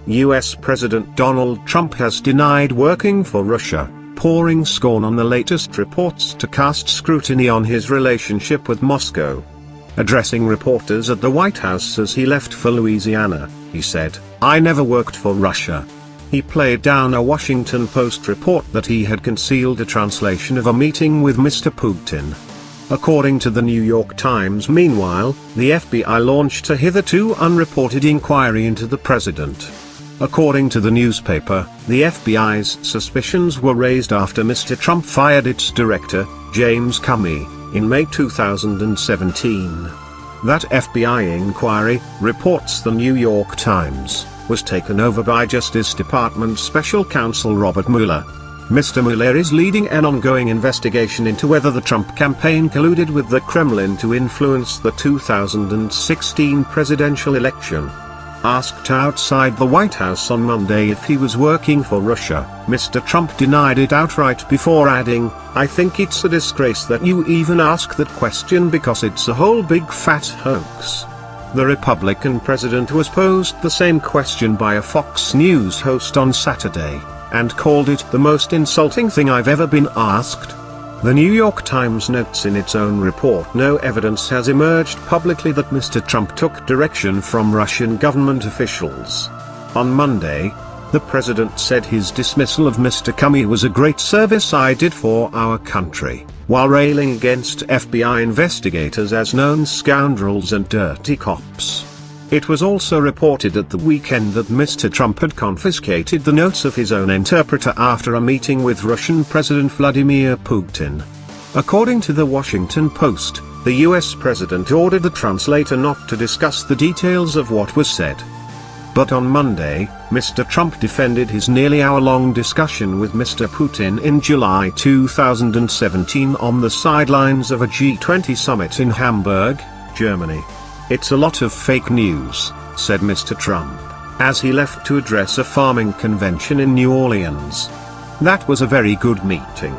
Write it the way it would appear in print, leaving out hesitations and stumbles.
US President Donald Trump has denied working for Russia, pouring scorn on the latest reports to cast scrutiny on his relationship with Moscow. Addressing reporters at the White House as he left for Louisiana, he said, "I never worked for Russia." He played down a Washington Post report that he had concealed a translation of a meeting with Mr. Putin. According to the New York Times, meanwhile, the FBI launched a hitherto unreported inquiry into the president. According to the newspaper, the FBI's suspicions were raised after Mr. Trump fired its director, James Comey, in May 2017. That FBI inquiry, reports the New York Times, was taken over by Justice Department Special Counsel Robert Mueller. Mr. Mueller is leading an ongoing investigation into whether the Trump campaign colluded with the Kremlin to influence the 2016 presidential election. Asked outside the White House on Monday if he was working for Russia, Mr. Trump denied it outright before adding, "I think it's a disgrace that you even ask that question because it's a whole big fat hoax." The Republican president was posed the same question by a Fox News host on Saturday, and called it the most insulting thing I've ever been asked. The New York Times notes in its own report no evidence has emerged publicly that Mr. Trump took direction from Russian government officials. On Monday, the president said his dismissal of Mr. Comey was a great service I did for our country, while railing against FBI investigators as known scoundrels and dirty cops. It was also reported at the weekend that Mr. Trump had confiscated the notes of his own interpreter after a meeting with Russian President Vladimir Putin. According to the Washington Post, the US president ordered the translator not to discuss the details of what was said. But on Monday, Mr. Trump defended his nearly hour-long discussion with Mr. Putin in July 2017 on the sidelines of a G20 summit in Hamburg, Germany. "It's a lot of fake news," said Mr. Trump, as he left to address a farming convention in New Orleans. "That was a very good meeting.